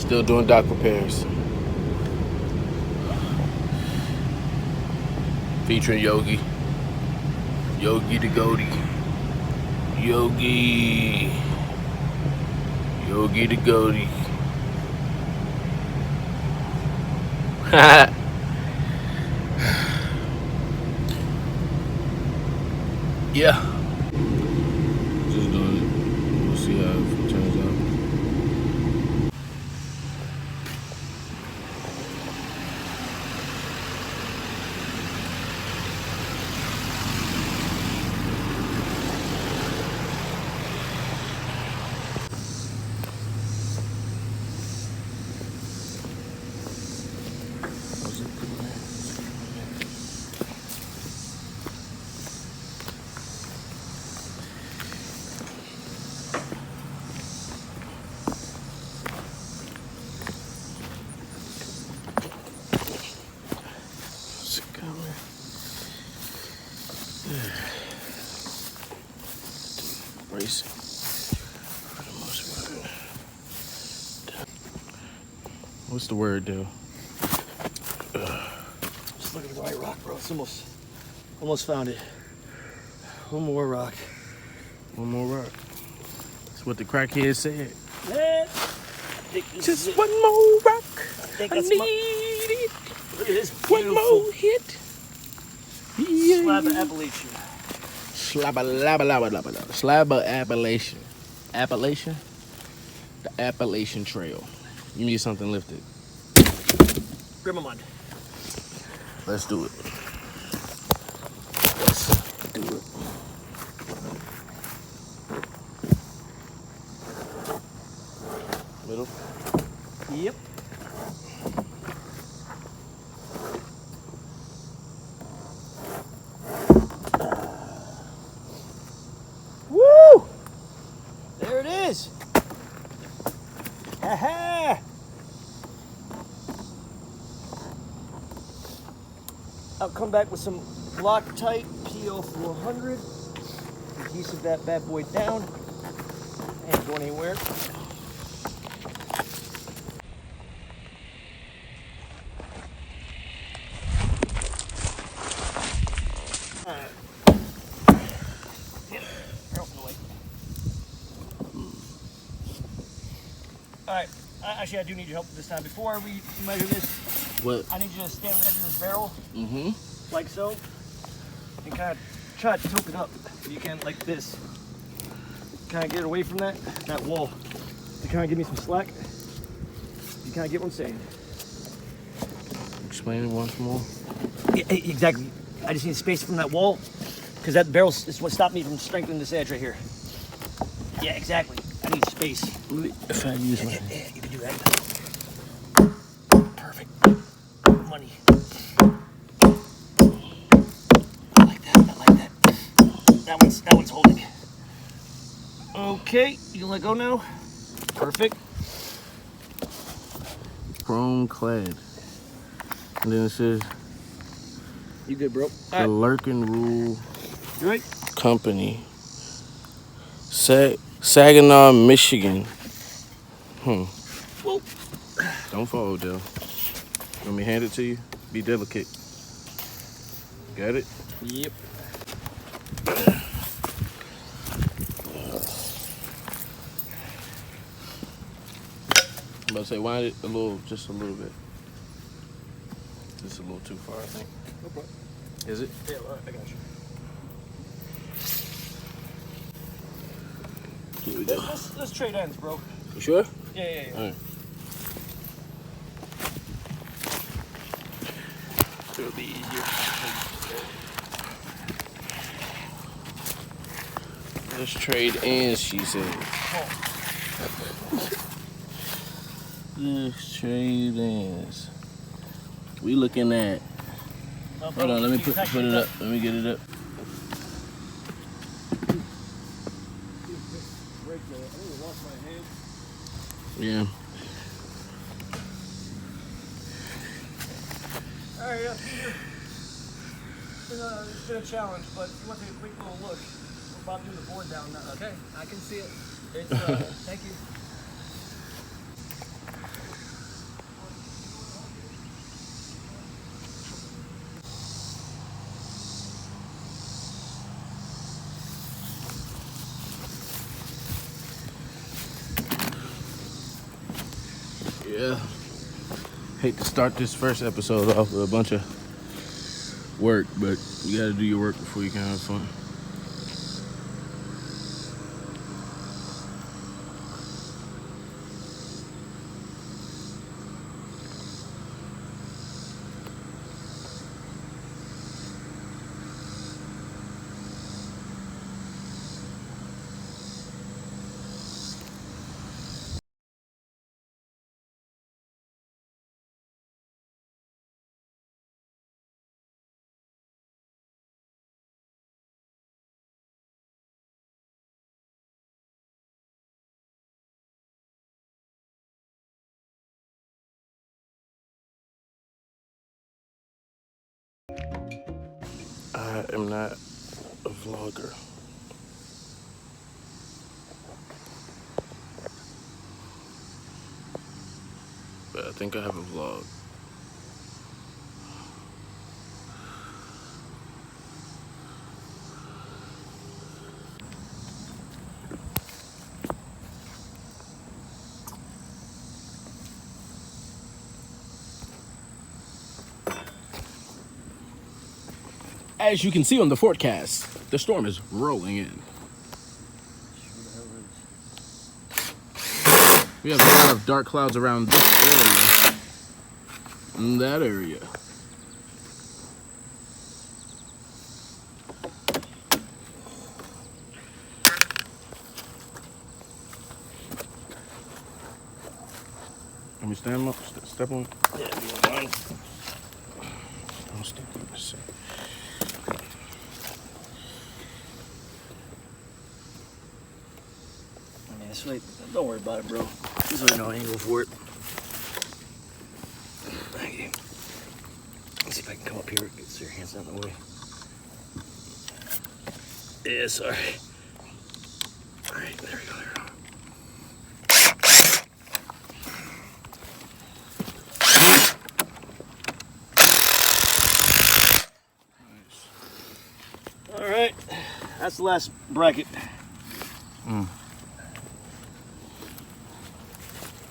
Still doing dock repairs. Featuring Yogi. Yogi the Goaty. Yogi. Yogi the Goaty. Yeah. Just doing it. We'll see how it turns out. Racing. What's the word, though? Just look at the right rock, bro. It's almost found it. One more rock. One more rock. That's what the crackhead said. Man, just one more rock. I need it. Look at this one more hit. Yeah. Slab of Appalachian. Slab of Appalachian. Appalachian? The Appalachian Trail. You need something lifted. Grab my mind. Let's do it. Let's do it. Middle? Yep. Woo! There it is. Ha-ha! I'll come back with some Loctite PO400. Adhesive that bad boy down. Ain't going anywhere. Alright, actually I do need your help this time. Before we measure this, what? I need you to stand on the edge of this barrel, like so, and kind of try to tilt it up. You can, like this. Kind of get away from that wall. To kind of give me some slack. You kind of get what I'm saying. Explain it once more. Yeah, exactly. I just need space from that wall, because that barrel is what stopped me from strengthening this edge right here. Yeah, exactly. I need space. If I use my yeah, you can do that. Perfect. Money. I like that. That one's holding. Okay, you can let go now. Perfect. Chrome clad. And then it says You good, bro? the Lurkin Rule You right? Company. Saginaw, Michigan. Whoa. Don't fall, Dale. Let me hand it to you. Be delicate. Got it? Yep. I'm about to say, wind it just a little bit. Just a little too far, I think. No problem. Is it? Yeah, I got you. Here we go. Let's trade ends, bro. You sure? Yeah. All right. It'll be easier. Let's trade ends, she said. Let's trade ends. We looking at. Hold on, let me put it up. Let me get it up. Yeah. Alright, Peter. It's been a challenge, but if you want to take a quick little look, we're about to do the board down now. Okay, I can see it. It's, thank you. Yeah. Hate to start this first episode off with a bunch of work, but you gotta do your work before you can have fun. I am not a vlogger. But I think I have a vlog. As you can see on the forecast, the storm is rolling in. We have a lot of dark clouds around this area and that area. Let me stand up, step on. Yeah, you don't mind. I'll step on this. Yeah, it's really, don't worry about it, bro. There's really no angle for it. Thank you. Let's see if I can come up here. Get your hands out of the way. Yeah, sorry. All right, there we go. All right, that's the last bracket.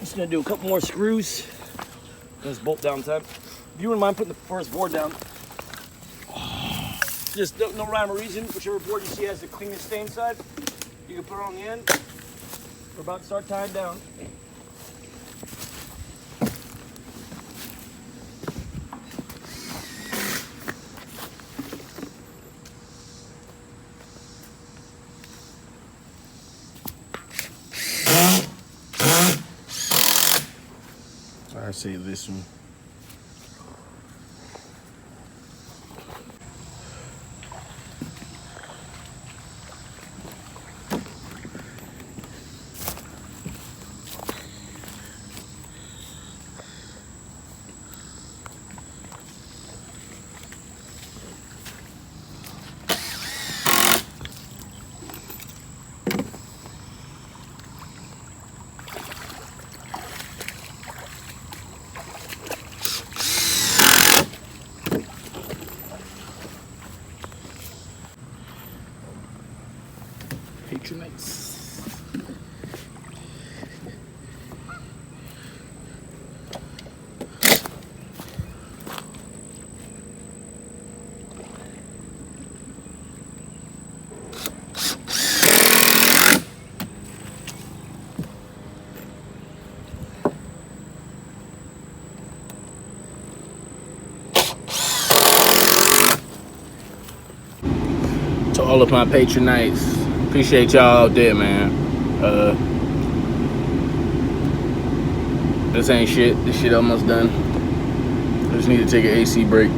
Just gonna do a couple more screws. This bolt down time. If you wouldn't mind putting the first board down. Just no rhyme or reason. Whichever board you see has the cleanest stain side, you can put it on the end. We're about to start tying down. I say this one. Patronites. To all of my patronites, appreciate y'all out there, man. This ain't shit. This shit almost done. I just need to take an AC break.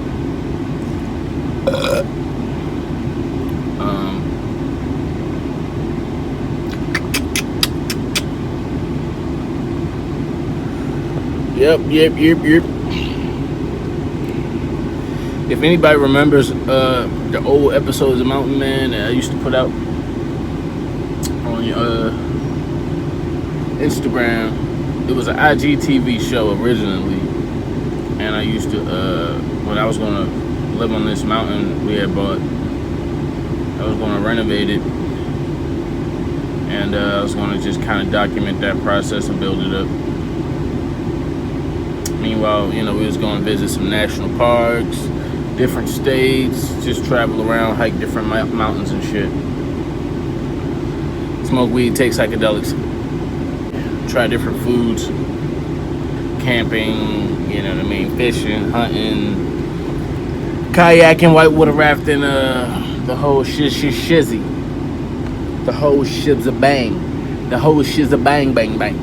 Yep. If anybody remembers the old episodes of Mountain Man that I used to put out on Instagram, it was an IGTV show originally, and I used to when I was gonna live on this mountain we had bought, I was gonna renovate it, and I was gonna just kind of document that process and build it up. Meanwhile, you know, we was going to visit some national parks, different states, just travel around, hike different mountains and shit. Smoke weed, take psychedelics, try different foods, camping, you know what I mean, fishing, hunting, kayaking, whitewater rafting, the whole shizzy. The whole shizabang. The whole shizabang bang bang.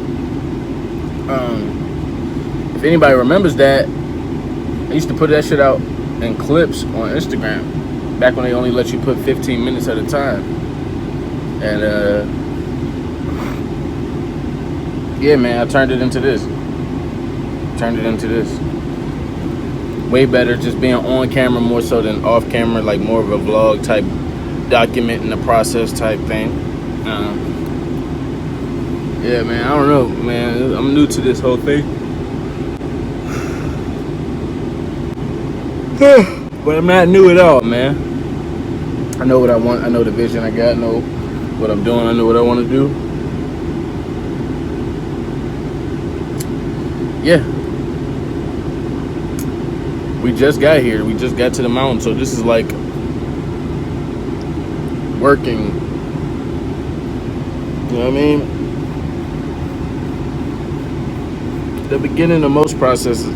If anybody remembers that, I used to put that shit out in clips on Instagram back when they only let you put 15 minutes at a time. And yeah, man, I turned it into this. Way better just being on camera more so than off camera, like more of a vlog type, documenting the process type thing. Yeah, man, I don't know, man. I'm new to this whole thing. But I'm not new at all, man. I know what I want. I know the vision I got. I know what I'm doing. I know what I want to do. Yeah. We just got here. We just got to the mountain. So this is like working. You know what I mean? The beginning of most processes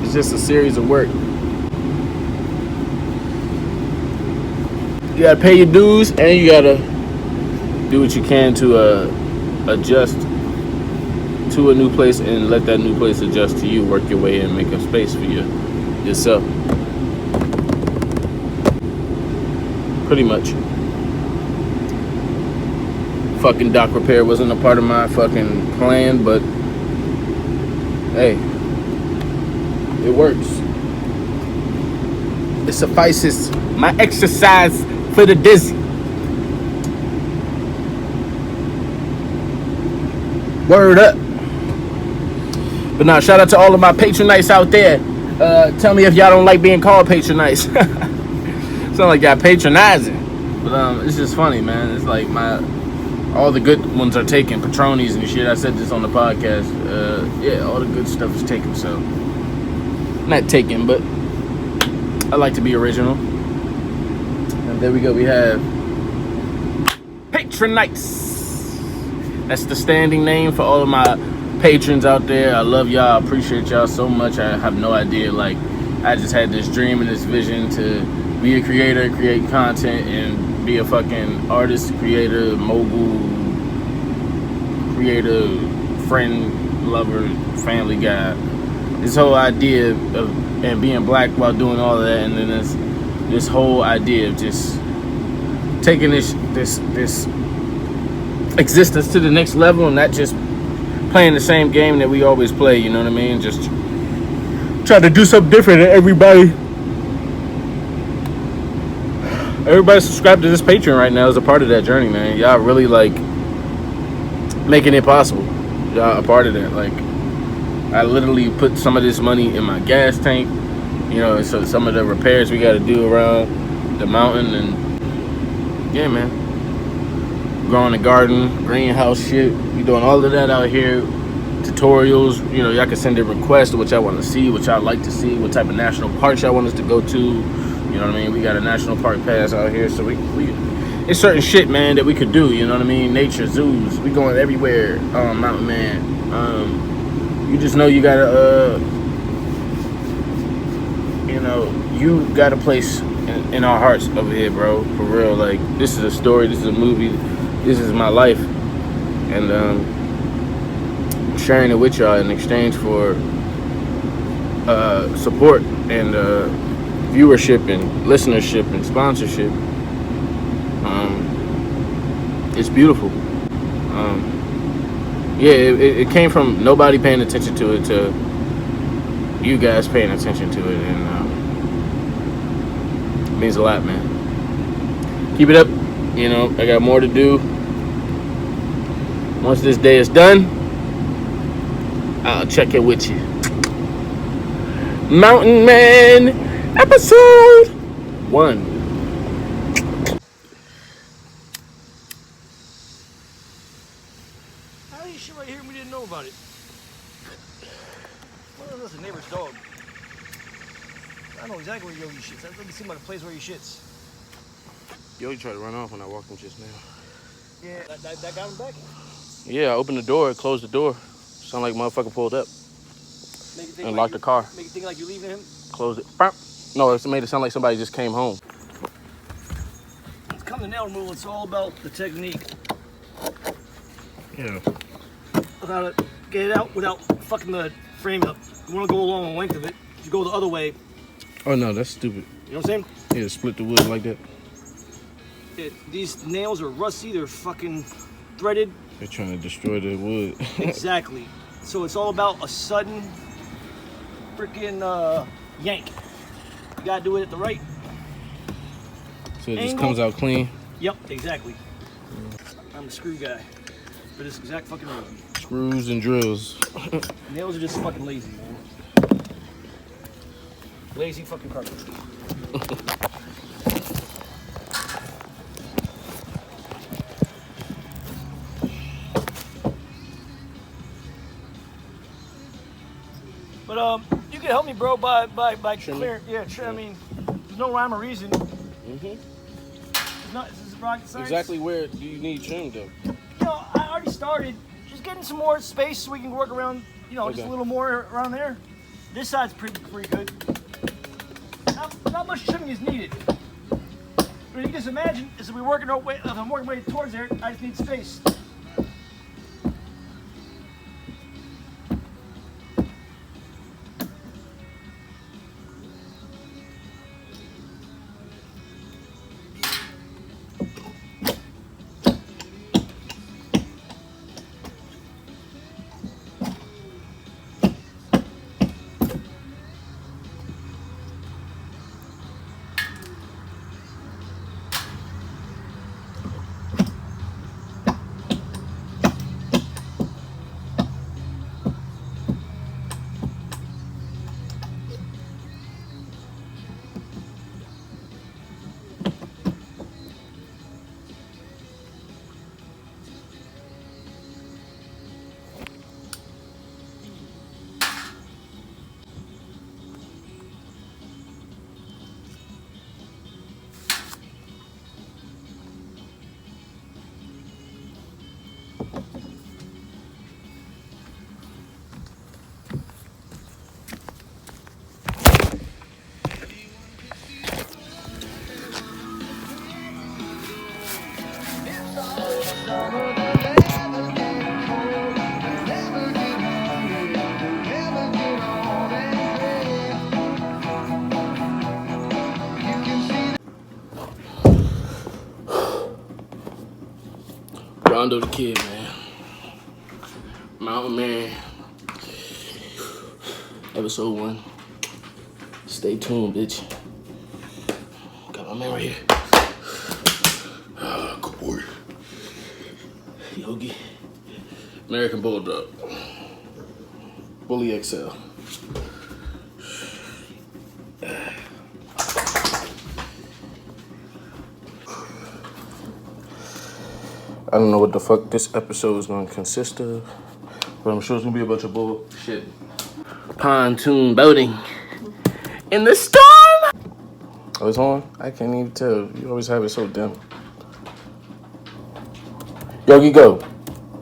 is just a series of work. You gotta pay your dues, and you gotta do what you can to adjust to a new place and let that new place adjust to you. Work your way in, make a space for yourself. Pretty much. Fucking dock repair wasn't a part of my fucking plan, but hey, it works. It suffices. My exercise for the dizzy. Word up. But now, shout out to all of my patronites out there. Tell me if y'all don't like being called patronites. Sound like y'all patronizing. But it's just funny, man. It's like all the good ones are taken. Patronies and shit. I said this on the podcast. Yeah, all the good stuff is taken. So, not taken, but I like to be original. And there we go. We have patronites. That's the standing name for all of my patrons out there. I love y'all. I appreciate y'all so much. I have no idea. Like, I just had this dream and this vision to be a creator, create content, and be a fucking artist, creator, mogul, creator, friend, lover, family guy. This whole idea of and being black while doing all of that, and then this whole idea of just taking this existence to the next level and not just playing the same game that we always play, you know what I mean? Just try to do something different than everybody subscribed to this Patreon right now is a part of that journey, man. Y'all really like making it possible. Y'all a part of that. Like, I literally put some of this money in my gas tank, you know, so some of the repairs we got to do around the mountain, and yeah, man, growing a garden, greenhouse shit. We doing all of that out here. Tutorials, you know, y'all can send a request of what y'all want to see, what y'all like to see, what type of national parks y'all want us to go to. You know what I mean? We got a national park pass out here, so we it's certain shit, man, that we could do. You know what I mean? Nature, zoos, we going everywhere. Mountain man. You just know you gotta, you know, you got a place in our hearts over here, bro. For real, like, this is a story, this is a movie, this is my life, and sharing it with y'all in exchange for support and viewership and listenership and sponsorship. It's beautiful. Yeah, it came from nobody paying attention to it to you guys paying attention to it, and it means a lot, man. Keep it up. You know, I got more to do. Once this day is done, I'll check it with you. Mountain Man, episode 1. How are you shit right here and we didn't know about it? Well, that's a neighbor's dog. I know exactly where Yogi shits. Let me see the place where he shits. Yogi tried to run off when I walked him just now. Yeah, that got him back? Yeah, I opened the door, closed the door. Sound like motherfucker pulled up. And locked the car. Make it think like you're leaving him? Closed it. No, it made it sound like somebody just came home. It's come to nail removal. It's all about the technique. Yeah. About it. Get it out without fucking the frame up. You want to go along the length of it. If you go the other way. Oh no, that's stupid. You know what I'm saying? Yeah, split the wood like that. These nails are rusty. They're fucking threaded. They're trying to destroy the wood. Exactly. So it's all about a sudden freaking yank. You gotta do it at the right So it just angle. comes out clean. Yep, exactly. I'm the screw guy for this exact fucking reason. Screws and drills. Nails are just fucking lazy, man. Lazy fucking carpenter. But you can help me, bro, by clear. Yeah, I mean, there's no rhyme or reason. Mm-hmm. This is rocket science. Exactly where do you need trim though? You know, I already started. Just getting some more space so we can work around. You know, just a little more around there. This side's pretty good. Not much trimming is needed. But you can just imagine, as we're working our way, if I'm working my way towards there, I just need space. Rondo the Kid, man. Mountain Man. Episode 1. Stay tuned, bitch. Got my man right here. Good boy. Yogi. American Bulldog. Bully XL. I don't know what the fuck this episode is going to consist of, but I'm sure it's going to be a bunch of bullshit. Pontoon boating in the storm. Oh, it's on? I can't even tell. You always have it so dim. Yogi, go.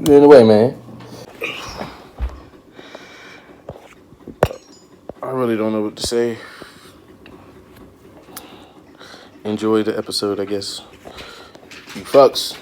You in the way, man. I really don't know what to say. Enjoy the episode, I guess. You fucks.